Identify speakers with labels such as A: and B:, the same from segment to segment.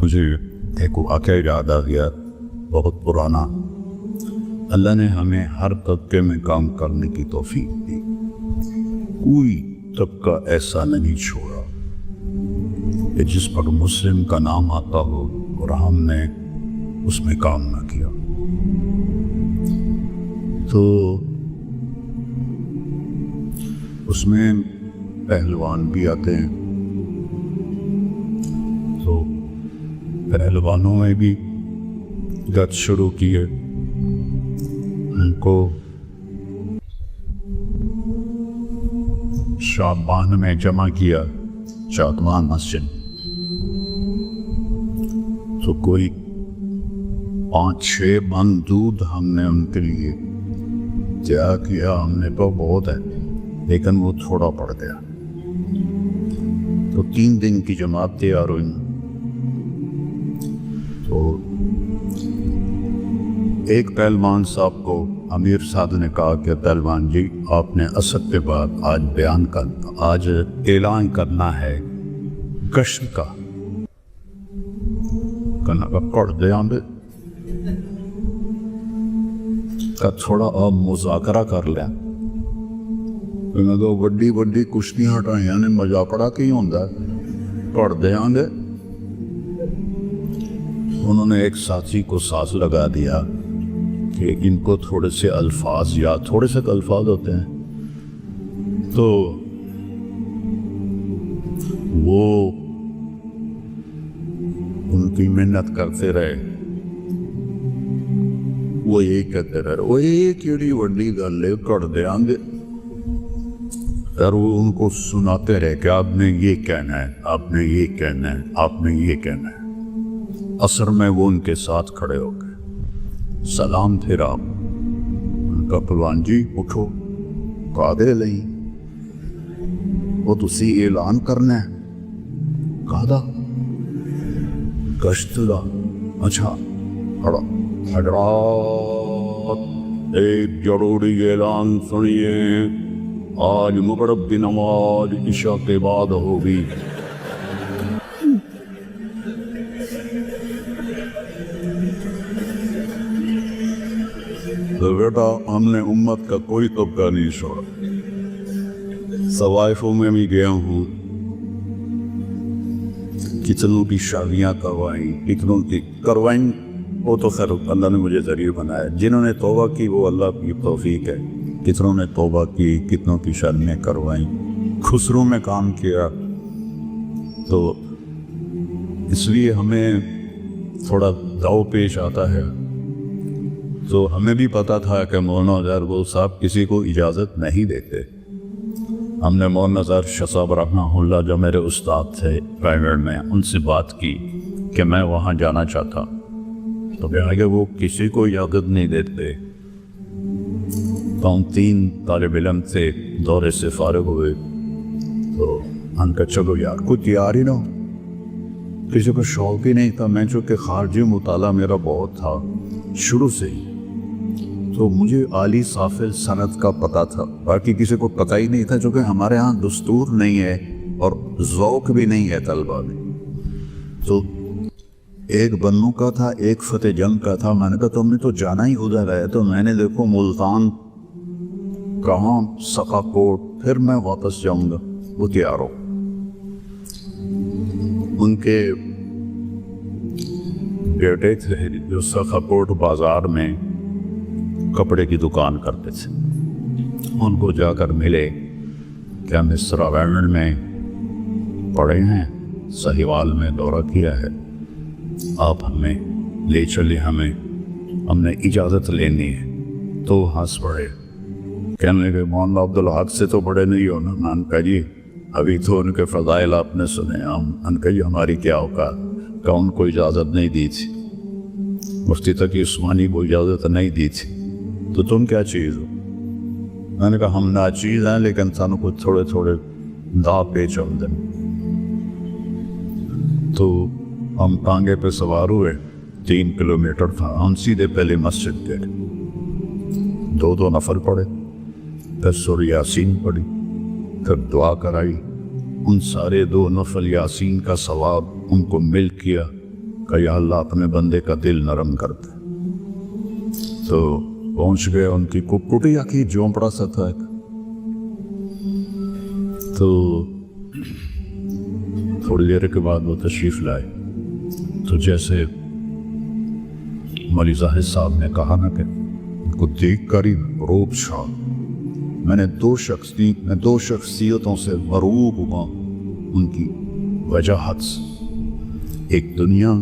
A: مجھے ایک واقعہ یاد آ گیا بہت پرانا۔ اللہ نے ہمیں ہر طبقے میں کام کرنے کی توفیق دی، کوئی طبقہ ایسا نہیں چھوڑا کہ جس پر مسلم کا نام آتا ہو اور ہم نے اس میں کام نہ کیا۔ تو اس میں پہلوان بھی آتے ہیں، تو پہلوانوں میں بھی گت شروع کیے، ان کو شعبان میں جمع کیا چاکوان مسجد۔ تو کوئی 5-6 من دودھ ہم نے ان کے لیے تیار کیا، ہم نے تو بہت ہے لیکن وہ تھوڑا پڑ گیا۔ تو 3 دن کی جماعت تیار ہوئی۔ تو ایک پہلوان صاحب کو امیر صاحب نے کہا کہ پہلوان جی آپ نے عصر کے بعد آج اعلان کرنا ہے گشت کا، کہنا کا پڑھ دے آمدے کا تھوڑا آپ مذاکرہ کر لیں، کہنا تو وڈی وڈی کشتیاں ہٹائیں یعنی مذاکرہ کی ہوندہ ہے، پڑھ دے آمدے۔ انہوں نے ایک ساتھی کو ساز لگا دیا کہ ان کو تھوڑے سے الفاظ یا تھوڑے سے الفاظ ہوتے ہیں، تو وہ ان کی محنت کرتے رہے، وہ یہی کہتے رہے وہ یہ کیڑی وڈی گل ہے کر دے آنگے، اور وہ ان کو سناتے رہے کہ آپ نے یہ کہنا ہے، آپ نے یہ کہنا ہے، آپ نے یہ کہنا ہے۔ عصر میں وہ ان کے ساتھ کھڑے ہو گئے، سلام پھیرا، ان کا پہلوان جی اٹھو، کہا نہیں وہ تسی اعلان کرنا ہے، کہا گشت دا، اچھا حضرات ایک ضروری اعلان سنیے، آج مغرب کی نماز عشاء کے بعد ہوگی۔ تو بیٹا ہم نے امت کا کوئی طبقہ نہیں چھوڑا، سوائفوں میں بھی گیا ہوں، کتنوں کی شادیاں کروائیں، کتنوں کی کروائیں، وہ تو خیر اللہ نے مجھے ذریعہ بنایا، جنہوں نے توبہ کی وہ اللہ کی توفیق ہے، کتنوں نے توبہ کی، کتنوں کی شادیاں کروائیں، خسروں میں کام کیا۔ تو اس لیے ہمیں تھوڑا داؤ پیش آتا ہے۔ تو ہمیں بھی پتا تھا کہ مولانا ظاہر صاحب کسی کو اجازت نہیں دیتے۔ ہم نے مولانا ظاہر شاہ صاحب رحمہ اللہ جو میرے استاد تھے پرائیویٹ میں، ان سے بات کی کہ میں وہاں جانا چاہتا، تو کہا کہ وہ کسی کو اجازت نہیں دیتے۔ تو ہم 3 طالب علم تھے، دورے سے فارغ ہوئے، تو ہم کہا چلو یار کوئی تیار ہی نہ ہو، کسی کو شوق ہی نہیں تھا۔ میں چونکہ خارجی مطالعہ میرا بہت تھا شروع سے ہی، تو مجھے عالی صافل سند کا پتہ تھا، باقی کسی کو پتہ ہی نہیں تھا، چونکہ ہمارے ہاں دستور نہیں ہے اور ذوق بھی نہیں ہے طلبہ میں۔ تو ایک بنو کا تھا، ایک فتح جنگ کا تھا۔ میں نے کہا تم نے تو جانا ہی ادھر ہے، تو میں نے دیکھو ملتان کہاں سقا کوٹ، پھر میں واپس جاؤں گا، وہ تیار ہو۔ ان کے بیٹے تھے جو سقا کوٹ بازار میں کپڑے کی دکان کرتے تھے، ان کو جا کر ملے کہ ہم اس راویڑ میں پڑے ہیں، سہیوال میں دورہ کیا ہے، آپ ہمیں لے چلے، ہم نے اجازت لینی ہے۔ تو ہنس پڑے، کہنے لگے مولانا عبدالحق سے تو بڑے نہیں ہونا۔ میں نے کہا جی ابھی تو ان کے فضائل آپ نے سنے، ہم کہا جی ہماری کیا اوقات، کہ ان کو اجازت نہیں دی تھی، مفتی تقی عثمانی کو اجازت نہیں دی تھی، تو تم کیا چیز ہو؟ میں نے کہا ہم ناچیز ہیں لیکن سانو کو تھوڑے تھوڑے دا پیچ ہم دیں۔ تو ہم ٹانگے پہ سوار ہوئے، 3 کلومیٹر تھا، ہم سیدھے پہلے مسجد گئے، 2 نفل پڑھے، پھر سورہ یاسین پڑھی، پھر دعا کرائی، ان سارے 2 نفل یاسین کا ثواب ان کو مل کیا۔ کہ یا اللہ اپنے بندے کا دل نرم کر دے۔ تو پہنچ گئے، ان کی کٹیا کی جھونپڑا سا تھا ایک، تو تھوڑی دیر کے بعد وہ تشریف لائے۔ تو جیسے مولی زاہد صاحب نے کہا نا کہ ان کو دیکھ کر ہی روب چھا، میں نے دو شخصیتوں سے مرعوب ہوا ان کی وجاہت سے۔ ایک دنیا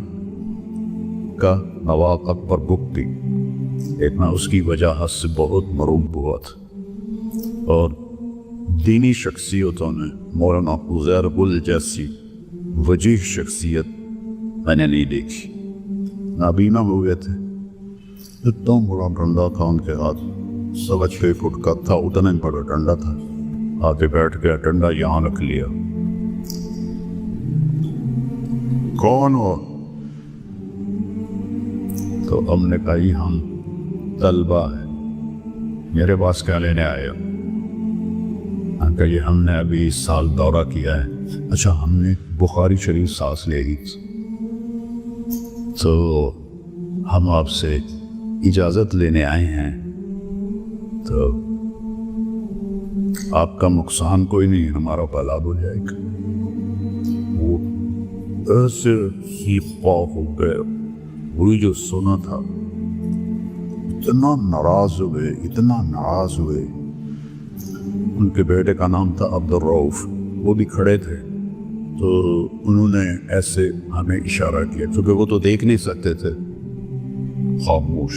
A: کا نواب اکبر بگٹی، ایک میں اس کی وجاہت سے بہت مرعوب ہوا تھا، اور دینی شخصیتوں نے مولانا عزیر گل جیسی وجیح شخصیت میں نے نہیں دیکھی۔ نابینا ہوئے تھے، اتنا بڑا ڈنڈا تھا ان کے ہاتھ، 6.25 فٹ کا تھا، اتنا بڑا ڈنڈا تھا، آگے بیٹھ گیا، ڈنڈا یہاں رکھ لیا۔ کون ہو؟ تو ہم نے کہا یہ ہم طلبہ ہیں، میرے پاس کیا لینے آئے ہو؟ کہ یہ ہم نے ابھی اس سال دورہ کیا ہے۔ اچھا، ہم نے بخاری شریف سانس لے لی، تو ہم آپ سے اجازت لینے آئے ہیں، تو آپ کا نقصان کوئی نہیں، ہمارا بھلا ہو جائے گا۔ وہ ایسے ہی پا ہو گئے، وہی جو سنا تھا، اتنا ناراض ہوئے۔ ان کے بیٹے کا نام تھا عبدالرؤف، وہ بھی کھڑے تھے، تو انہوں نے ایسے ہمیں اشارہ کیا، کیونکہ وہ تو دیکھ نہیں سکتے تھے، خاموش۔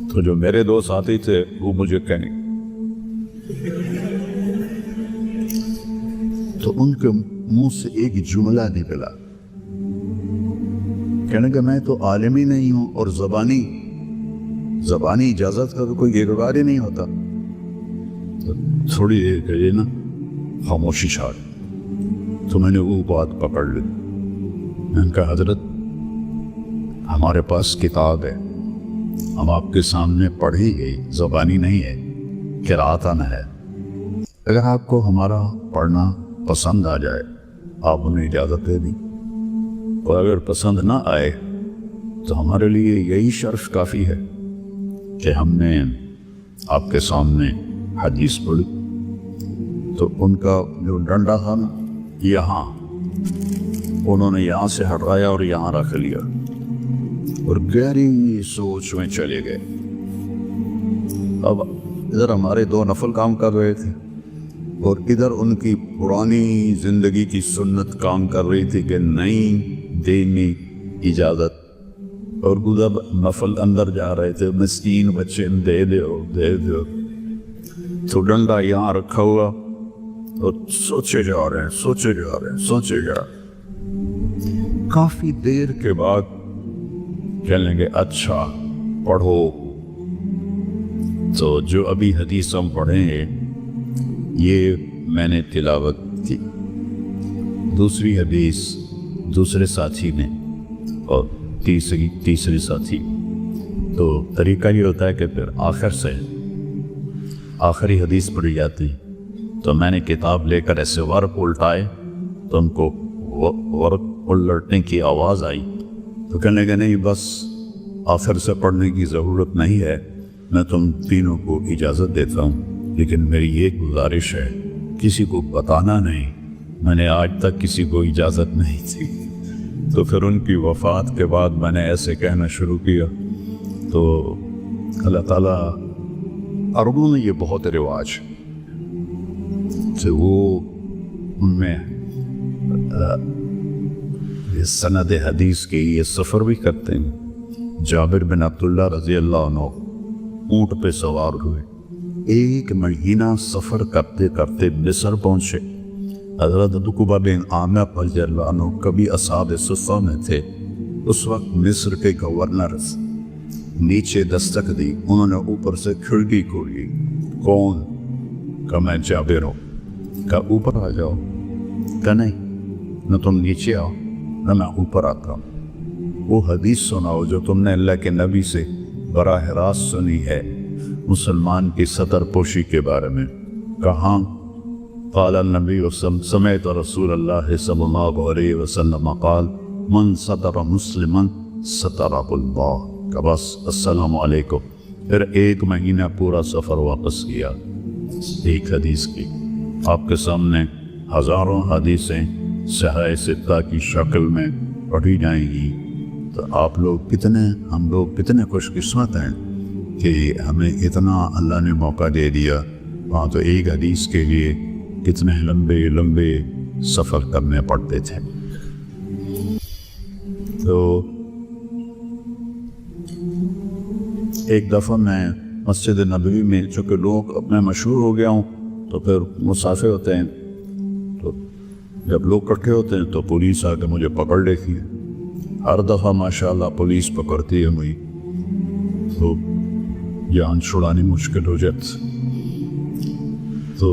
A: تو جو میرے دو ساتھی تھے وہ مجھے کہیں، تو ان کے منہ سے ایک جملہ نکلا، کہنے کہ میں تو عالم ہی نہیں ہوں، اور زبانی اجازت کا تو کوئی اقرار ہی نہیں ہوتا۔ تو تھوڑی دیر کے لیے نا خاموشی چھا گئی، تو میں نے وہ بات پکڑ لی، میں نے کہا حضرت ہمارے پاس کتاب ہے، ہم آپ کے سامنے پڑھی گئی، زبانی نہیں ہے، قرأتاً ہے، اگر آپ کو ہمارا پڑھنا پسند آ جائے آپ انہیں اجازت دے دیں، اور اگر پسند نہ آئے تو ہمارے لیے یہی شرف کافی ہے کہ ہم نے آپ کے سامنے حدیث پڑھی۔ تو ان کا جو ڈنڈا تھا نا، یہاں انہوں نے یہاں سے ہٹایا اور یہاں رکھ لیا، اور گہری سوچ میں چلے گئے۔ اب ادھر ہمارے دو نفل کام کر رہے تھے، اور ادھر ان کی پرانی زندگی کی سنت کام کر رہی تھی کہ نہیں دینی اجازت، اور ادھر نفل اندر جا رہے تھے، مسکین بچے دے دو۔ تو ڈنڈا یہاں رکھا ہوا اور سوچے جا رہے ہیں۔ کافی دیر کے بعد کہنے لگے اچھا پڑھو۔ تو جو ابھی حدیث ہم پڑھیں گے یہ میں نے تلاوت کی، دوسری حدیث دوسرے ساتھی نے، اور تیسری ساتھی۔ تو طریقہ یہ ہوتا ہے کہ پھر آخر سے آخری حدیث پڑھی جاتی، تو میں نے کتاب لے کر ایسے ورق الٹائے، تو ان کو ورق الٹنے کی آواز آئی، تو کہنے کہ نہیں بس آخر سے پڑھنے کی ضرورت نہیں ہے، میں تم تینوں کو اجازت دیتا ہوں، لیکن میری ایک گزارش ہے، کسی کو بتانا نہیں، میں نے آج تک کسی کو اجازت نہیں دی۔ تو پھر ان کی وفات کے بعد میں نے ایسے کہنا شروع کیا، تو اللہ تعالیٰ عربوں میں یہ بہت رواج کہ وہ ان میں یہ سند حدیث کے یہ سفر بھی کرتے ہیں۔ جابر بن عبداللہ رضی اللہ عنہ اونٹ پہ سوار ہوئے، 1 مہینہ سفر کرتے کرتے مصر پہنچے۔ حضرت عقبہ بن عامر رضی اللہ عنہ کبھی اصحاب صفہ میں تھے، اس وقت مصر کے گورنر نیچے دستک دی، انہوں نے اوپر سے کھڑکی کھولی، کون؟ کہ میں جابر ہوں۔ کہ اوپر آ جاؤ۔ کہ نہیں، نہ تم نیچے آؤ نہ میں اوپر آتا ہوں، وہ حدیث سناؤ جو تم نے اللہ کے نبی سے براہ راست سنی ہے، مسلمان کی سطر پوشی کے بارے میں۔ کہاں؟ کہ میں جابر ہوں۔ کہ اوپر آ جاؤ۔ کہ نہیں، نہ تم نیچے آؤ نہ میں اوپر آتا ہوں، وہ حدیث سناؤ جو تم نے اللہ کے نبی سے براہ راست سنی ہے، مسلمان کی سطر پوشی کے بارے میں۔ کہاں؟ قال النبی سمعت رسول اللہ صلی اللہ علیہ وسلم قال من ستر مسلما سترہ اللہ، کہ بس السلام علیکم۔ پھر 1 مہینہ پورا سفر واپس کیا۔ ایک حدیث کی آپ کے سامنے ہزاروں حدیثیں صحیح ستہ کی شکل میں پڑھی جائیں گی، تو ہم لوگ کتنے خوش قسمت ہیں کہ ہمیں اتنا اللہ نے موقع دے دیا۔ وہاں تو ایک حدیث کے لیے کتنے لمبے سفر کرنے پڑتے تھے۔ تو ایک دفعہ میں مسجد نبوی میں، چونکہ لوگ اب میں مشہور ہو گیا ہوں تو پھر مسافر ہوتے ہیں، تو جب لوگ اکٹھے ہوتے ہیں تو پولیس آ کے مجھے پکڑ لیتی ہے۔ ہر دفعہ ماشاءاللہ پولیس پکڑتی ہے مجھے، تو جان چھڑانی مشکل ہو جاتی۔ تو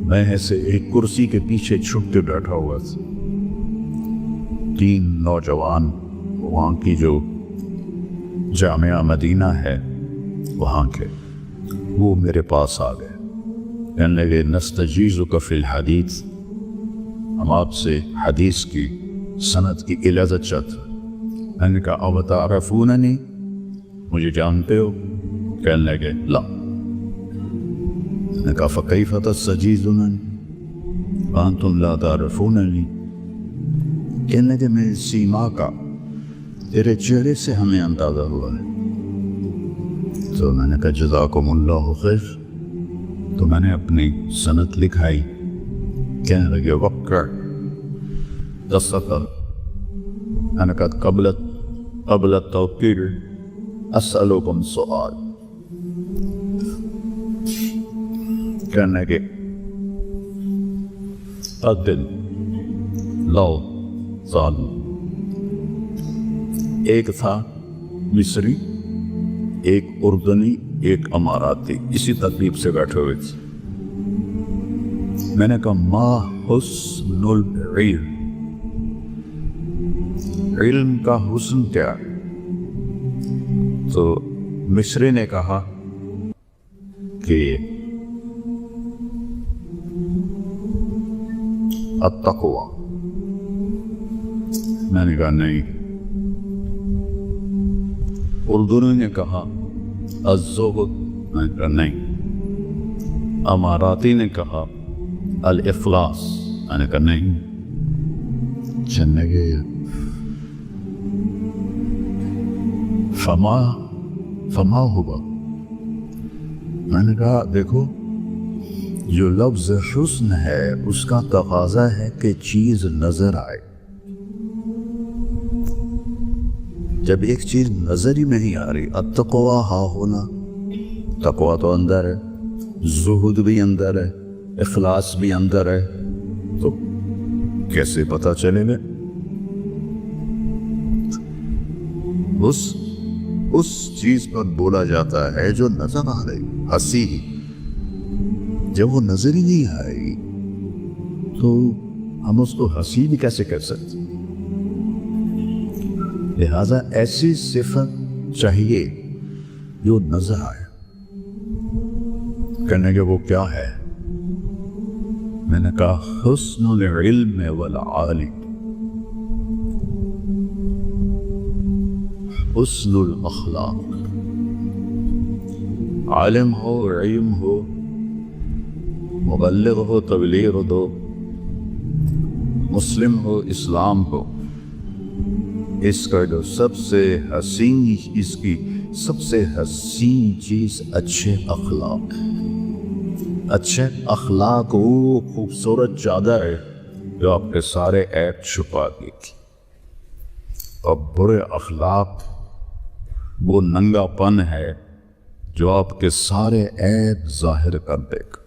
A: میں ایسے ایک کرسی کے پیچھے چھپ کے بیٹھا ہوا تھا۔ 3 نوجوان وہاں کی جو جامعہ مدینہ ہے وہاں کے، وہ میرے پاس آ گئے، کہنے لگے نستجیزک فی الحدیث، ہم آپ سے حدیث کی سند کی اجازت چاہتے ہیں۔ میں نے کہا او تعرفوننی، مجھے جانتے ہو؟ کہنے لگے لا۔ میں نے کہا فکیف تستجیزوننی وانتم لا تعرفوننی؟ کہنے لگے میں سیما کا، تیرے چہرے سے ہمیں اندازہ ہوا ہے۔ تو میں نے کہا جزاکم اللہ خیر۔ تو میں نے اپنی سند لکھائی۔ کہنے لگے وقع دستخط۔ میں نے کہا قبل التوقیع اسألکم سؤال۔ کہنے لگے عدل لو ظالم۔ ایک تھا مصری، ایک اردنی، ایک اماراتی، اسی ترتیب سے بیٹھے ہوئے تھے۔ میں نے کہا ما حسن العلم، علم کا حسن کیا؟ تو مصری نے کہا کہ التقوی۔ میں نے کہا نہیں۔ اردو نے کہا الزہد، میں نے کہا نہیں۔ اماراتی نے کہا الافلاس، میں نے کہا نہیں۔ چلنے گئے فما ہوا۔ میں نے کہا دیکھو، جو لفظ حسن ہے اس کا تقاضا ہے کہ چیز نظر آئے۔ جب ایک چیز نظر ہی نہیں آ رہی، التقوی ہا ہونا، تقوی تو اندر ہے، زہد بھی اندر ہے، اخلاص بھی اندر ہے، تو کیسے پتہ چلے گا؟ اس چیز پر بولا جاتا ہے جو نظر آ رہی، ہنسی ہی جب وہ نظر ہی نہیں آئی تو ہم اس کو ہنسی بھی کیسے کر سکتے؟ لہذا ایسی صفت چاہیے جو نظر آئے۔ کہنے کے وہ کیا ہے؟ میں نے کہا حسن العلم والعالم، حسن الاخلاق۔ عالم ہو، علم ہو، مبلغ ہو، تبلیغ دو، مسلم ہو، اسلام ہو، اس کا جو سب سے حسین، اس کی سب سے حسین چیز اچھے اخلاق۔ اچھے اخلاق وہ خوبصورت چادر ہے جو آپ کے سارے عیب چھپا دے گی، اور برے اخلاق وہ ننگا پن ہے جو آپ کے سارے عیب ظاہر کر دے گا۔